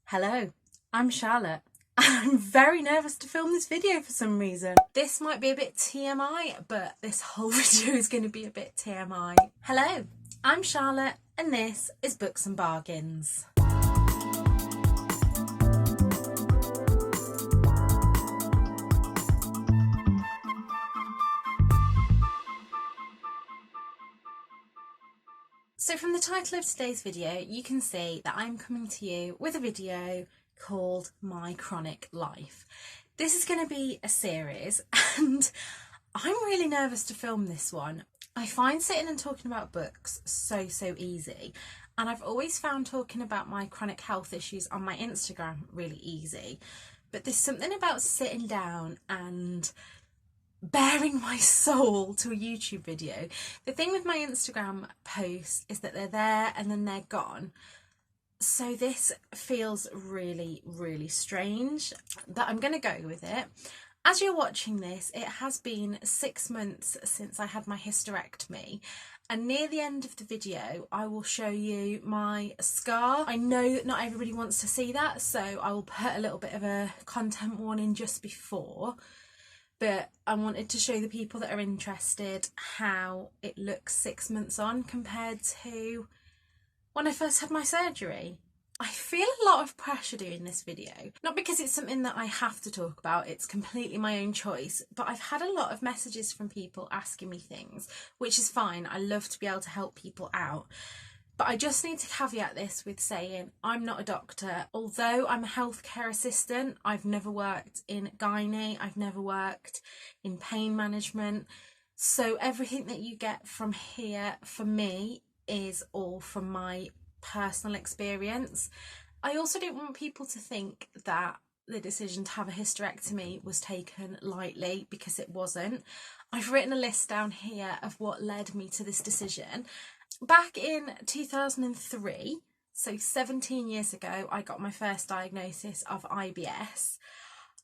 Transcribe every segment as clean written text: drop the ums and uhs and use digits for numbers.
Hello, I'm Charlotte. I'm very nervous to film this video for some reason. This might be a bit TMI, but this whole video is going to be a bit TMI. Hello, I'm Charlotte and this is Books and Bargains. So from the title of today's video, you can see that I'm coming to you with a video called My Chronic Life. This is going to be a series and I'm really nervous to film this one. I find sitting and talking about books so easy, and I've always found talking about my chronic health issues on my Instagram really easy, but there's something about sitting down and bearing my soul to a YouTube video. The thing with my Instagram posts is that they're there and then they're gone. So this feels really strange, but I'm going to go with it. As you're watching this, it has been 6 months since I had my hysterectomy, and near the end of the video I will show you my scar. I know that not everybody wants to see that, so I will put a little bit of a content warning just before. But I wanted to show the people that are interested how it looks 6 months on compared to when I first had my surgery. I feel a lot of pressure doing this video, not because it's something that I have to talk about, it's completely my own choice, but I've had a lot of messages from people asking me things, which is fine. I love to be able to help people out. But I just need to caveat this with saying I'm not a doctor. Although I'm a healthcare assistant, I've never worked in gynae, I've never worked in pain management. So everything that you get from here, for me, is all from my personal experience. I also don't want people to think that the decision to have a hysterectomy was taken lightly, because it wasn't. I've written a list down here of what led me to this decision. Back in 2003, so 17 years ago, I got my first diagnosis of IBS.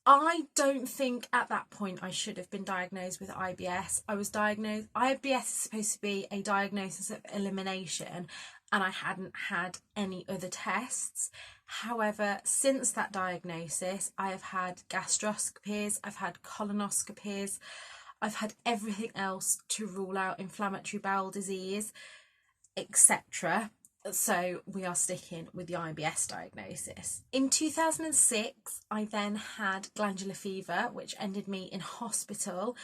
I don't think at that point I should have been diagnosed with IBS. I was diagnosed, IBS is supposed to be a diagnosis of elimination, and I hadn't had any other tests. However, since that diagnosis, I have had gastroscopies, I've had colonoscopies, I've had everything else to rule out inflammatory bowel disease, etc. So we are sticking with the IBS diagnosis. In 2006, I then had glandular fever, which ended me in hospital,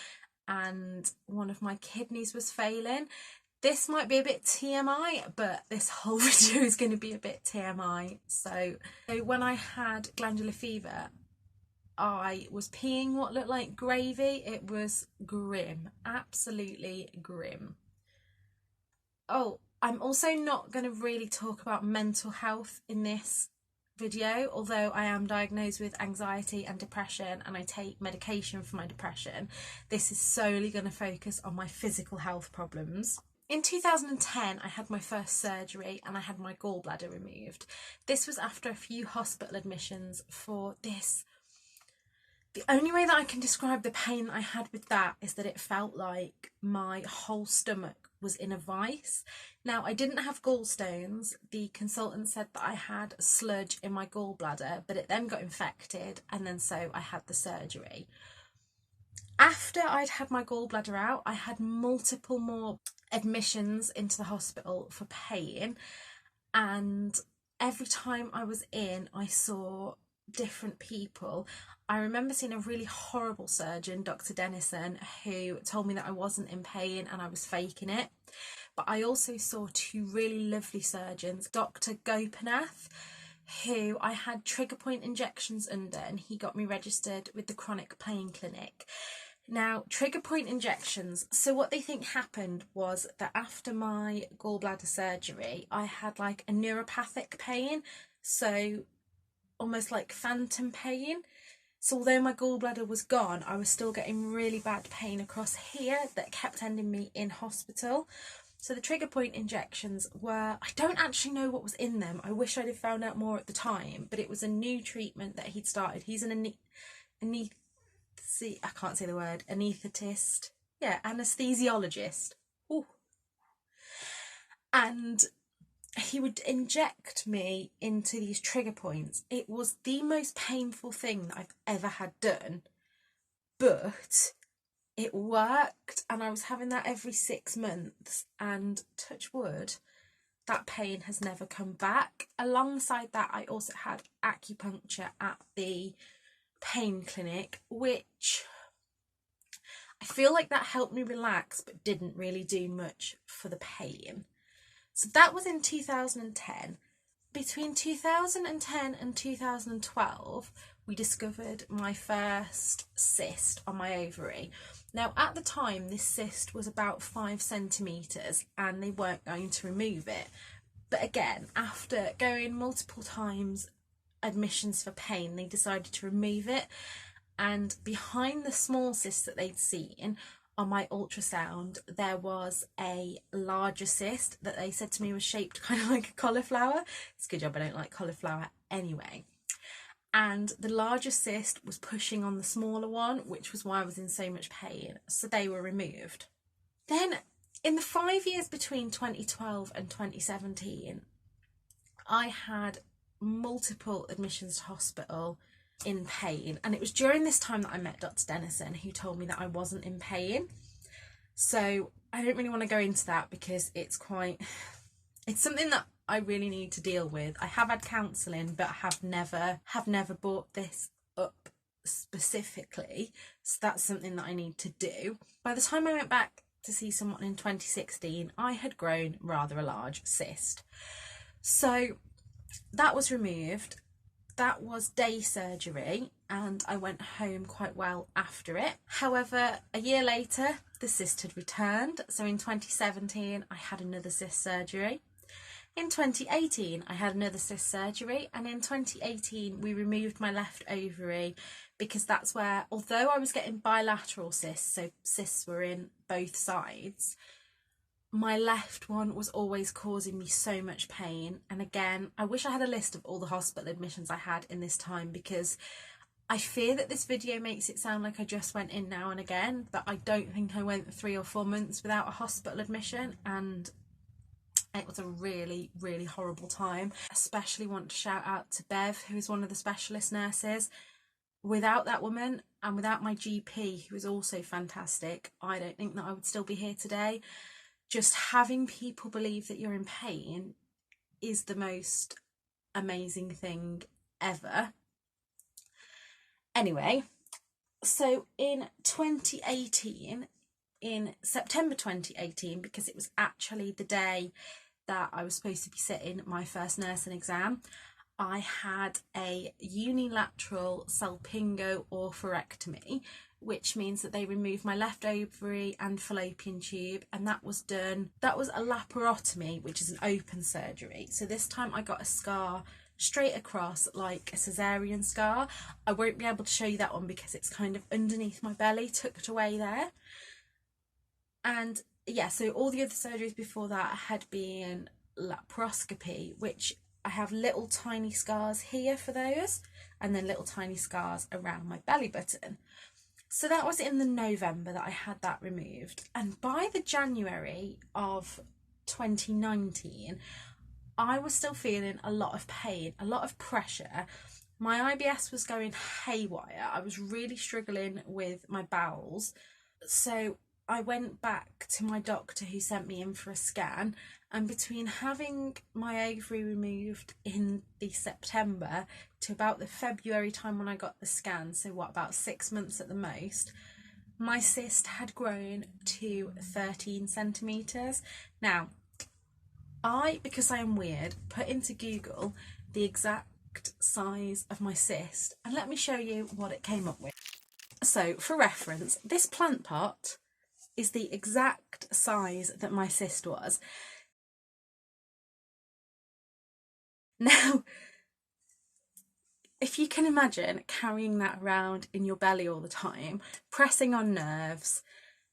and one of my kidneys was failing. This might be a bit TMI, but this whole video is going to be a bit TMI. So when I had glandular fever, I was peeing what looked like gravy. It was grim, absolutely grim. Oh, I'm also not going to really talk about mental health in this video, although I am diagnosed with anxiety and depression and I take medication for my depression. This is solely going to focus on my physical health problems. In 2010, I had my first surgery and I had my gallbladder removed. This was after a few hospital admissions for this. The only way that I can describe the pain that I had with that is that it felt like my whole stomach was in a vice. Now, I didn't have gallstones. The consultant said that I had sludge in my gallbladder, but it then got infected, and then so I had the surgery. After I'd had my gallbladder out, I had multiple more admissions into the hospital for pain, and every time I was in, I saw different people. I remember seeing a really horrible surgeon, Dr. Dennison, who told me that I wasn't in pain and I was faking it. But I also saw two really lovely surgeons, Dr. Gopinath, who I had trigger point injections under, and he got me registered with the chronic pain clinic. Now, trigger point injections, so what they think happened was that after my gallbladder surgery, I had like a neuropathic pain, so almost like phantom pain. So although my gallbladder was gone, I was still getting really bad pain across here that kept ending me in hospital. So the trigger point injections were, I don't actually know what was in them. I wish I'd have found out more at the time, but it was a new treatment that he'd started. He's an I can't say the word, anaesthetist. Yeah, anesthesiologist. Ooh. And he would inject me into these trigger points. It was the most painful thing that I've ever had done, but it worked, and I was having that every 6 months, and touch wood, that pain has never come back. Alongside that, I also had acupuncture at the pain clinic, which I feel like that helped me relax but didn't really do much for the pain. So that was in 2010. Between 2010 and 2012, we discovered my first cyst on my ovary. Now, at the time, this cyst was about 5 centimetres and they weren't going to remove it. But again, after going multiple times, admissions for pain, they decided to remove it. And behind the small cyst that they'd seen on my ultrasound, there was a larger cyst that they said to me was shaped kind of like a cauliflower. It's a good job I don't like cauliflower anyway. And the larger cyst was pushing on the smaller one, which was why I was in so much pain. So they were removed. Then in the 5 years between 2012 and 2017, I had multiple admissions to hospital in pain, and it was during this time that I met Dr. Dennison, who told me that I wasn't in pain. So I don't really want to go into that because it's something that I really need to deal with. I have had counselling, but have never brought this up specifically, so that's something that I need to do. By the time I went back to see someone in 2016, I had grown rather a large cyst, so that was removed. That was day surgery, and I went home quite well after it. However, a year later, the cyst had returned. So in 2017, I had another cyst surgery. In 2018, I had another cyst surgery, and in 2018, we removed my left ovary because that's where, although I was getting bilateral cysts, so cysts were in both sides, my left one was always causing me so much pain. And again, I wish I had a list of all the hospital admissions I had in this time, because I fear that this video makes it sound like I just went in now and again, but I don't think I went 3 or 4 months without a hospital admission, and it was a really, really horrible time. I especially want to shout out to Bev, who is one of the specialist nurses. Without that woman and without my GP, who is also fantastic, I don't think that I would still be here today. Just having people believe that you're in pain is the most amazing thing ever. Anyway, so in 2018, in September 2018, because it was actually the day that I was supposed to be sitting my first nursing exam, I had a unilateral salpingo-oophorectomy, which means that they removed my left ovary and fallopian tube, and that was a laparotomy, which is an open surgery. So this time I got a scar straight across, like a cesarean scar. I won't be able to show you that one because it's kind of underneath my belly, tucked away there. And yeah, so all the other surgeries before that had been laparoscopy, which I have little tiny scars here for those, and then little tiny scars around my belly button. So that was in the November that I had that removed. And by the January of 2019, I was still feeling a lot of pain, a lot of pressure. My IBS was going haywire. I was really struggling with my bowels. So I went back to my doctor, who sent me in for a scan, and between having my ovary removed in the September to about the February time when I got the scan, so what, about 6 months at the most, my cyst had grown to 13 centimetres. Now, because I am weird, put into Google the exact size of my cyst, and let me show you what it came up with. So, for reference, this plant pot is the exact size that my cyst was. Now, if you can imagine carrying that around in your belly all the time, pressing on nerves,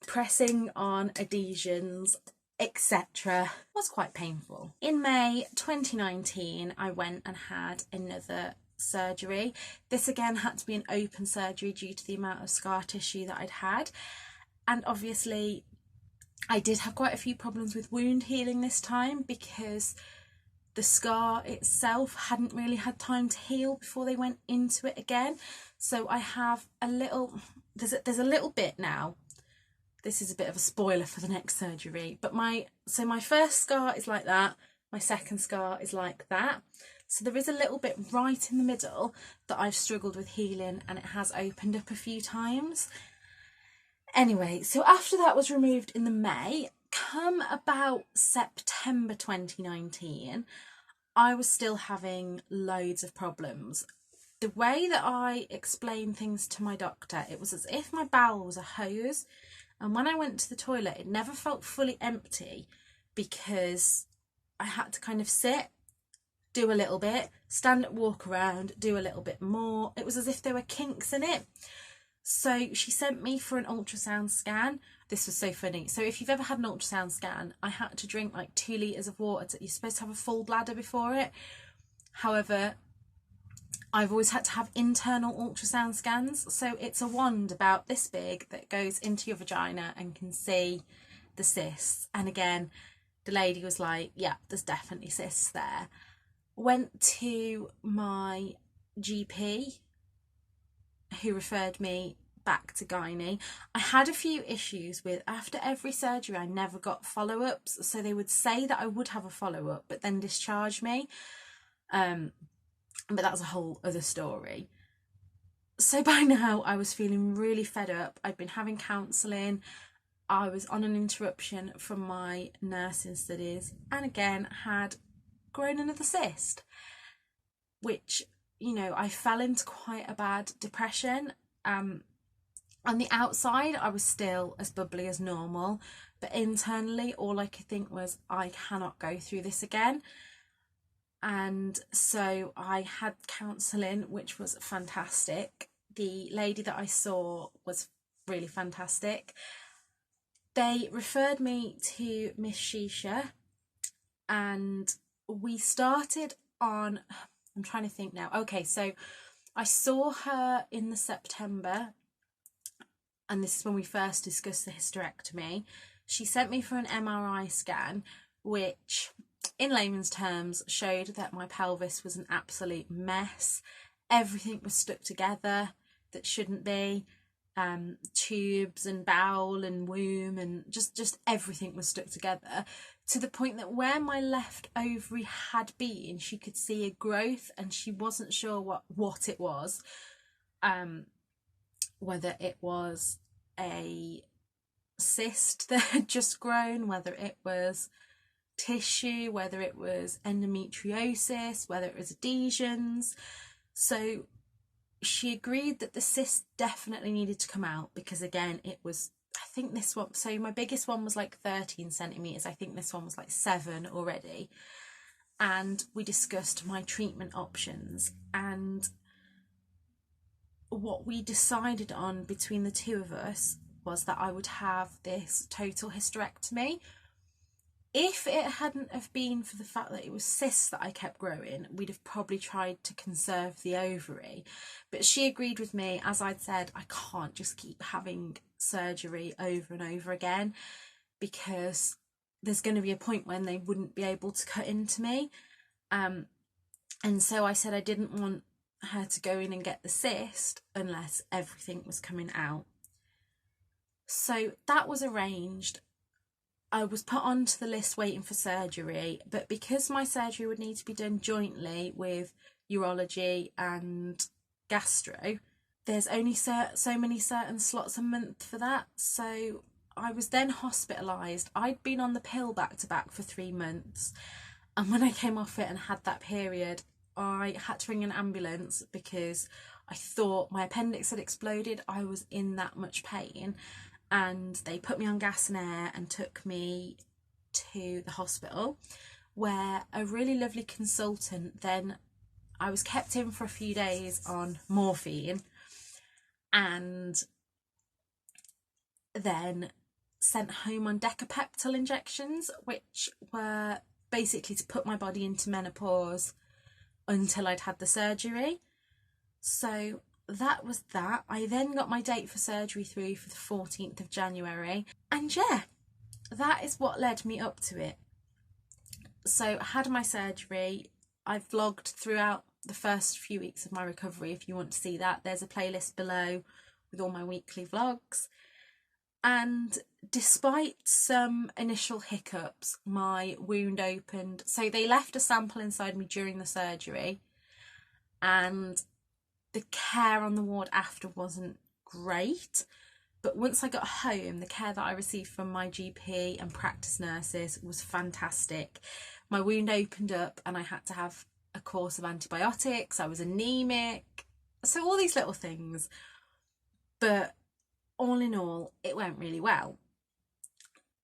pressing on adhesions, etc., was quite painful. In May 2019, I went and had another surgery. This again had to be an open surgery due to the amount of scar tissue that I'd had. And obviously, I did have quite a few problems with wound healing this time, because the scar itself hadn't really had time to heal before they went into it again. So I have a little, there's a little bit now. This is a bit of a spoiler for the next surgery, but my first scar is like that. My second scar is like that. So there is a little bit right in the middle that I've struggled with healing, and it has opened up a few times. Anyway, so after that was removed in the May, come about September 2019, I was still having loads of problems. The way that I explained things to my doctor, it was as if my bowel was a hose, and when I went to the toilet, it never felt fully empty because I had to kind of sit, do a little bit, stand up, walk around, do a little bit more. It was as if there were kinks in it. So she sent me for an ultrasound scan. This was so funny. So if you've ever had an ultrasound scan, I had to drink like 2 litres of water. You're supposed to have a full bladder before it. However, I've always had to have internal ultrasound scans. So it's a wand about this big that goes into your vagina and can see the cysts. And again, the lady was like, yeah, there's definitely cysts there. Went to my GP, who referred me back to gynae. I had a few issues with, after every surgery I never got follow-ups, so they would say that I would have a follow-up but then discharge me, but that's a whole other story. So by now I was feeling really fed up. I'd been having counselling, I was on an interruption from my nursing studies, and again had grown another cyst, which, you know, I fell into quite a bad depression. On the outside, I was still as bubbly as normal, but internally, all I could think was, I cannot go through this again. And so I had counselling, which was fantastic. The lady that I saw was really fantastic. They referred me to Miss Shisha, and we started on, I'm trying to think now. Okay, so I saw her in the September, and this is when we first discussed the hysterectomy. She sent me for an MRI scan, which in layman's terms showed that my pelvis was an absolute mess. Everything was stuck together that shouldn't be. Tubes and bowel and womb and just everything was stuck together, to the point that where my left ovary had been, she could see a growth, and she wasn't sure what it was, whether it was a cyst that had just grown, whether it was tissue, whether it was endometriosis, whether it was adhesions. So she agreed that the cyst definitely needed to come out, because again, it was, I think this one, so my biggest one was like 13 centimetres, I think this one was like 7 already. And we discussed my treatment options, and what we decided on between the two of us was that I would have this total hysterectomy. If it hadn't have been for the fact that it was cysts that I kept growing, we'd have probably tried to conserve the ovary. But she agreed with me. As I'd said, I can't just keep having surgery over and over again, because there's going to be a point when they wouldn't be able to cut into me. And so I said I didn't want her to go in and get the cyst unless everything was coming out. So that was arranged. I was put onto the list waiting for surgery, but because my surgery would need to be done jointly with urology and gastro, there's only so many certain slots a month for that. So I was then hospitalised. I'd been on the pill back to back for 3 months, and when I came off it and had that period, I had to ring an ambulance because I thought my appendix had exploded. I was in that much pain. And they put me on gas and air and took me to the hospital, where a really lovely consultant, then I was kept in for a few days on morphine, and then sent home on decapeptyl injections, which were basically to put my body into menopause until I'd had the surgery. So that was that. I then got my date for surgery through for the 14th of January. And yeah, that is what led me up to it. So I had my surgery. I vlogged throughout the first few weeks of my recovery. If you want to see that, there's a playlist below with all my weekly vlogs. And despite some initial hiccups, my wound opened. So they left a sample inside me during the surgery, and the care on the ward after wasn't great. But once I got home, the care that I received from my GP and practice nurses was fantastic. My wound opened up and I had to have a course of antibiotics. I was anemic. So all these little things. But all in all, it went really well.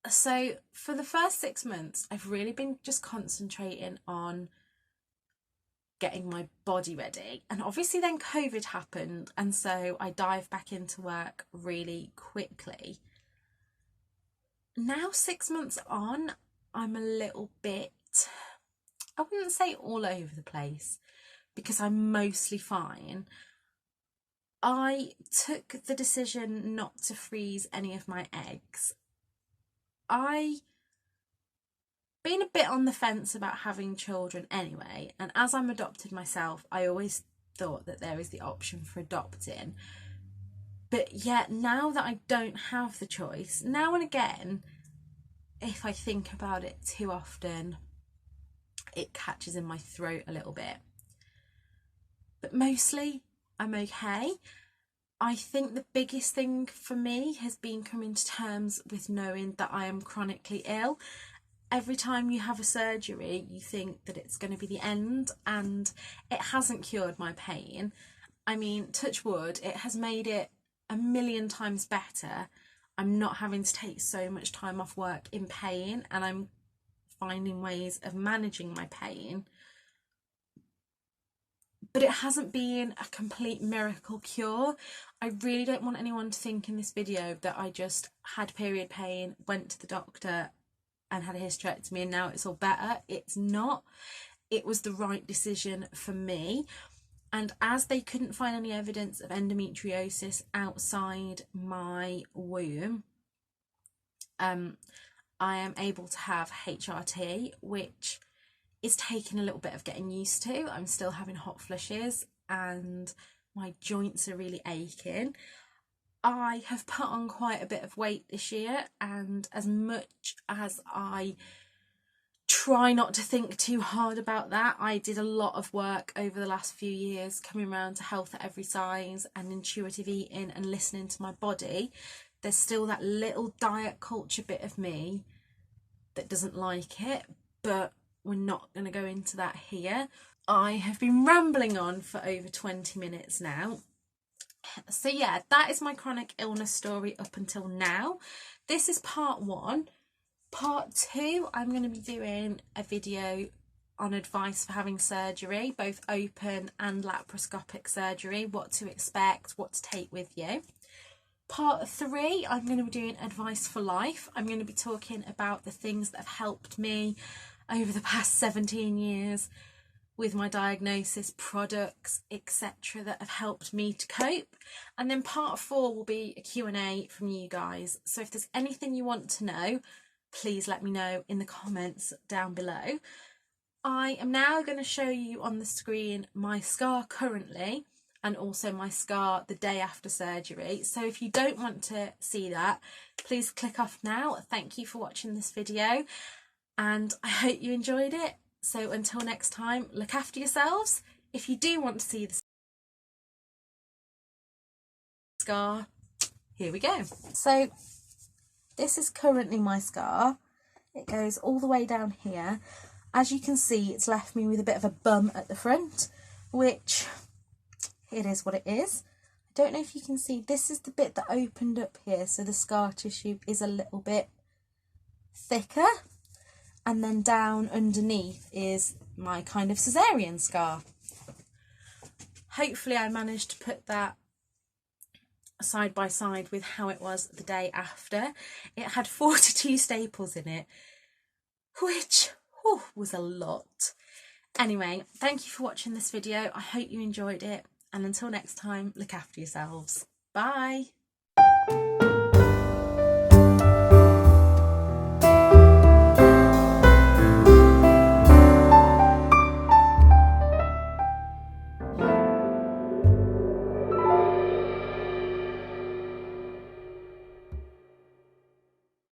So for the first 6 months, I've really been just concentrating on getting my body ready, and obviously then COVID happened, and so I dived back into work really quickly. Now 6 months on, I'm a little bit, I wouldn't say all over the place, because I'm mostly fine. I took the decision not to freeze any of my eggs. Been a bit on the fence about having children anyway, and as I'm adopted myself, I always thought that there is the option for adopting. But yet now that I don't have the choice, now and again, if I think about it too often, it catches in my throat a little bit. But mostly I'm okay. I think the biggest thing for me has been coming to terms with knowing that I am chronically ill. Every time you have a surgery, you think that it's going to be the end, and it hasn't cured my pain. I mean, touch wood, it has made it a million times better. I'm not having to take so much time off work in pain, and I'm finding ways of managing my pain. But it hasn't been a complete miracle cure. I really don't want anyone to think in this video that I just had period pain, went to the doctor and had a hysterectomy and now it's all better. It's not. It was the right decision for me. And as they couldn't find any evidence of endometriosis outside my womb, I am able to have HRT, which is taking a little bit of getting used to. I'm still having hot flushes and my joints are really aching. I have put on quite a bit of weight this year, and as much as I try not to think too hard about that, I did a lot of work over the last few years coming around to health at every size and intuitive eating and listening to my body. There's still that little diet culture bit of me that doesn't like it, but we're not going to go into that here. I have been rambling on for over 20 minutes now. So yeah, that is my chronic illness story up until now. This is part 1. Part 2, I'm going to be doing a video on advice for having surgery, both open and laparoscopic surgery, what to expect, what to take with you. Part 3, I'm going to be doing advice for life. I'm going to be talking about the things that have helped me over the past 17 years with my diagnosis, products, etc. that have helped me to cope. And then part 4 will be a Q&A from you guys. So if there's anything you want to know, please let me know in the comments down below. I am now going to show you on the screen my scar currently, and also my scar the day after surgery. So if you don't want to see that, please click off now. Thank you for watching this video, and I hope you enjoyed it. So until next time, look after yourselves. If you do want to see the scar, here we go. So this is currently my scar. It goes all the way down here. As you can see, it's left me with a bit of a bum at the front, which it is what it is. I don't know if you can see, this is the bit that opened up here, so the scar tissue is a little bit thicker. And then down underneath is my kind of cesarean scar. Hopefully I managed to put that side by side with how it was the day after. It had 42 staples in it, which was a lot. Anyway, thank you for watching this video. I hope you enjoyed it, and until next time, look after yourselves. Bye.